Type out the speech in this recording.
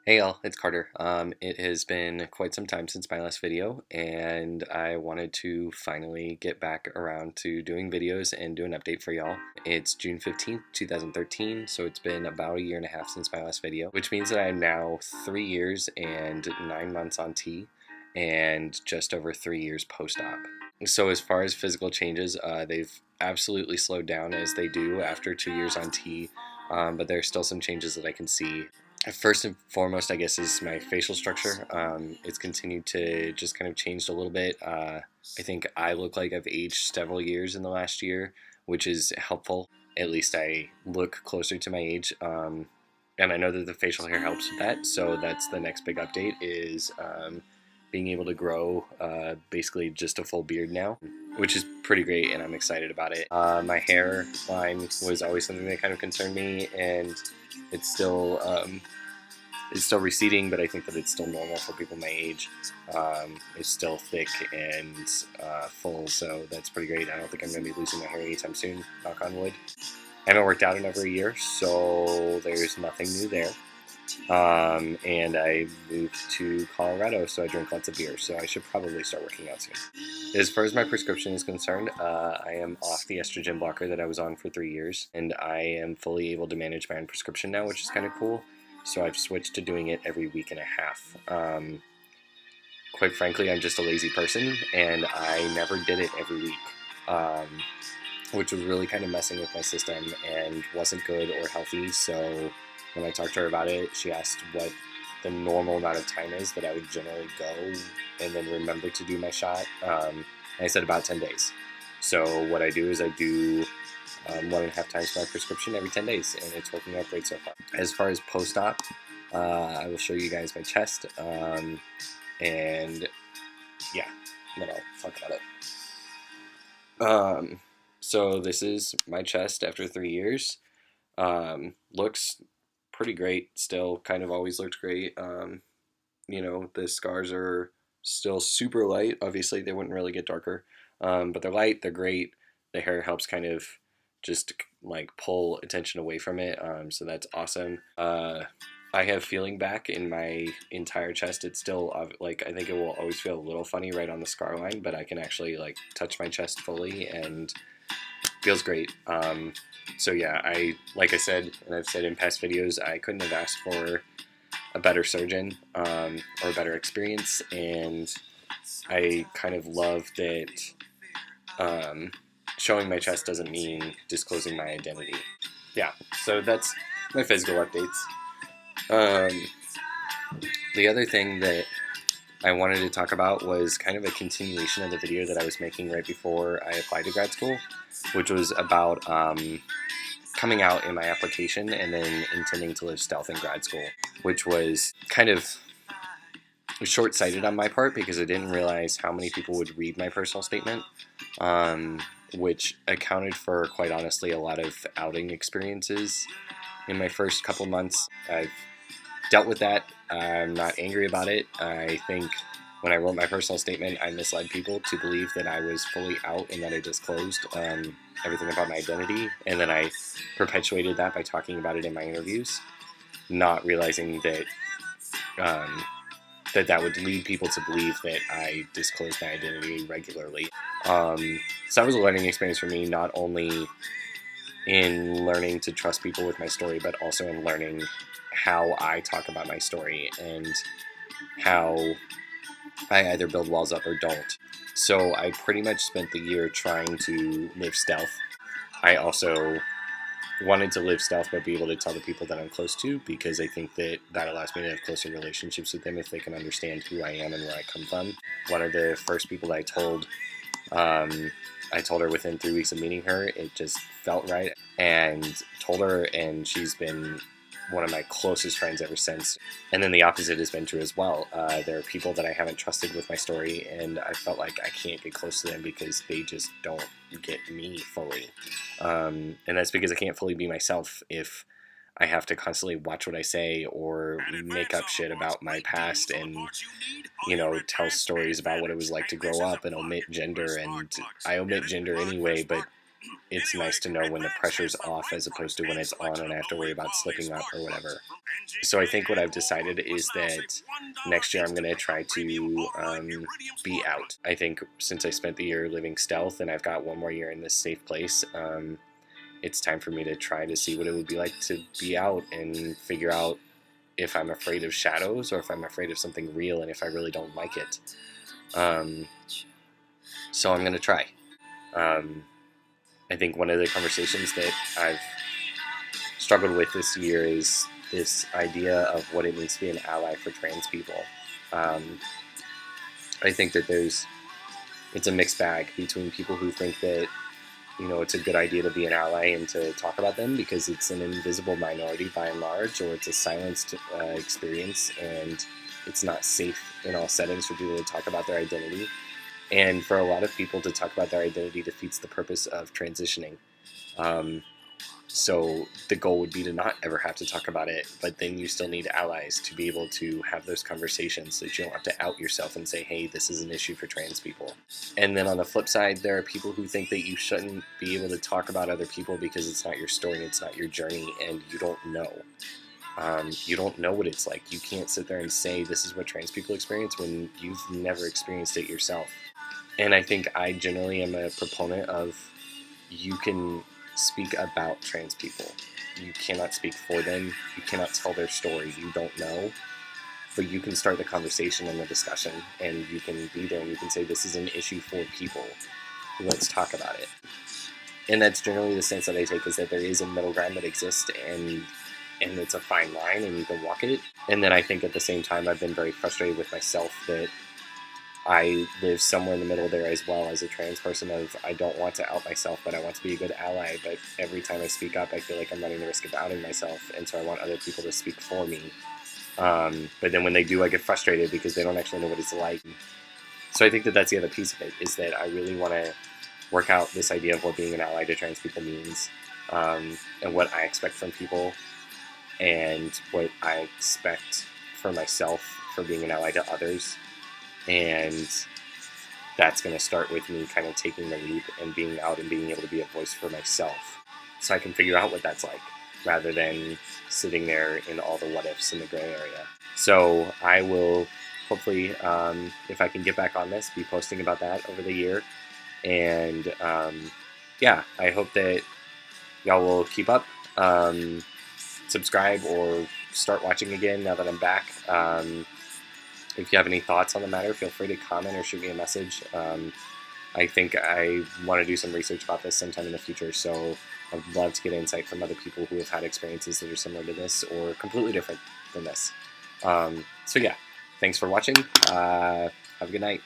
Hey y'all, it's Carter. It has been quite some time since my last video, and I wanted to finally get back around to doing videos and do an update for y'all. It's June 15th, 2013, so it's been about a year and a half since my last video, which means that I'm now 3 years and 9 months on T, and just over 3 years post-op. So as far as physical changes, they've absolutely slowed down as they do after 2 years on T, but there are still some changes that I can see. First and foremost, I guess, is my facial structure. It's continued to just kind of changed a little bit. I think I look like I've aged several years in the last year, which is helpful. At least I look closer to my age. And I know that the facial hair helps with that. So that's the next big update is being able to grow basically just a full beard now, which is pretty great, and I'm excited about it. My hairline was always something that kind of concerned me, and it's still receding, but I think that it's still normal for people my age. It's still thick and full, so that's pretty great. I don't think I'm going to be losing my hair anytime soon, knock on wood. I haven't worked out in over a year, so there's nothing new there. And I moved to Colorado, so I drink lots of beer, so I should probably start working out soon. As far as my prescription is concerned, I am off the estrogen blocker that I was on for 3 years, and I am fully able to manage my own prescription now, which is kind of cool. So I've switched to doing it every week and a half. Quite frankly, I'm just a lazy person, and I never did it every week, which was really kind of messing with my system and wasn't good or healthy. So when I talked to her about it, she asked what the normal amount of time is that I would generally go and then remember to do my shot. And I said about 10 days. So what I do is I do 1.5 times my prescription every 10 days, and it's working out great so far. As far as post-op, I will show you guys my chest, and yeah, then I'll talk about it. So this is my chest after 3 years. Looks pretty great still, kind of always looked great. The scars are still super light. Obviously, they wouldn't really get darker, but they're light, they're great. The hair helps kind of just like pull attention away from it, so that's awesome. I have feeling back in my entire chest. It's still like, I think it will always feel a little funny right on the scar line, but I can actually like touch my chest fully and feels great. So yeah, like I said, and I've said in past videos, I couldn't have asked for a better surgeon or a better experience, and I kind of love that showing my chest doesn't mean disclosing my identity. Yeah, so that's my physical updates. The other thing that I wanted to talk about was kind of a continuation of the video that I was making right before I applied to grad school, which was about coming out in my application and then intending to live stealth in grad school, which was kind of short-sighted on my part because I didn't realize how many people would read my personal statement, which accounted for, quite honestly, a lot of outing experiences in my first couple months. I've dealt with that. I'm not angry about it. I think when I wrote my personal statement, I misled people to believe that I was fully out and that I disclosed everything about my identity, and then I perpetuated that by talking about it in my interviews, not realizing that that would lead people to believe that I disclosed my identity regularly. So that was a learning experience for me, not only in learning to trust people with my story, but also in learning how I talk about my story and how I either build walls up or don't. So I pretty much spent the year trying to live stealth. I also wanted to live stealth but be able to tell the people that I'm close to, because I think that that allows me to have closer relationships with them if they can understand who I am and where I come from. One of the first people that I told her within 3 weeks of meeting her. It just felt right, and told her, and she's been one of my closest friends ever since. And then the opposite has been true as well. There are people that I haven't trusted with my story, and I felt like I can't get close to them because they just don't get me fully. And that's because I can't fully be myself if I have to constantly watch what I say or make up shit about my past and, tell stories about what it was like to grow up and omit gender. And I omit gender anyway, but it's nice to know when the pressure's off as opposed to when it's on and I have to worry about slipping up or whatever. So I think what I've decided is that next year I'm going to try to be out. I think since I spent the year living stealth and I've got one more year in this safe place, it's time for me to try to see what it would be like to be out and figure out if I'm afraid of shadows or if I'm afraid of something real and if I really don't like it. So I'm going to try. I think one of the conversations that I've struggled with this year is this idea of what it means to be an ally for trans people. I think that it's a mixed bag between people who think that, you know, it's a good idea to be an ally and to talk about them because it's an invisible minority by and large, or it's a silenced experience and it's not safe in all settings for people to talk about their identity. And for a lot of people to talk about their identity defeats the purpose of transitioning. So the goal would be to not ever have to talk about it, but then you still need allies to be able to have those conversations so that you don't have to out yourself and say, hey, this is an issue for trans people. And then on the flip side, there are people who think that you shouldn't be able to talk about other people because it's not your story, it's not your journey, and you don't know. You don't know what it's like. You can't sit there and say this is what trans people experience when you've never experienced it yourself. And I think I generally am a proponent of you can speak about trans people. You cannot speak for them. You cannot tell their story. You don't know. But you can start the conversation and the discussion, and you can be there and you can say this is an issue for people. Let's talk about it. And that's generally the sense that I take, is that there is a middle ground that exists, and it's a fine line and you can walk it. And then I think at the same time I've been very frustrated with myself that I live somewhere in the middle there as well as a trans person of I don't want to out myself, but I want to be a good ally. But every time I speak up, I feel like I'm running the risk of outing myself, and so I want other people to speak for me. But then when they do, I get frustrated because they don't actually know what it's like. So I think that that's the other piece of it, is that I really want to work out this idea of what being an ally to trans people means, and what I expect from people, and what I expect for myself for being an ally to others. And that's going to start with me kind of taking the leap and being out and being able to be a voice for myself, so I can figure out what that's like, rather than sitting there in all the what ifs in the gray area. So I will hopefully, if I can get back on this, be posting about that over the year. And yeah, I hope that y'all will keep up, subscribe, or start watching again now that I'm back. If you have any thoughts on the matter, feel free to comment or shoot me a message. I think I want to do some research about this sometime in the future, so I'd love to get insight from other people who have had experiences that are similar to this or completely different than this. So yeah, thanks for watching. Have a good night.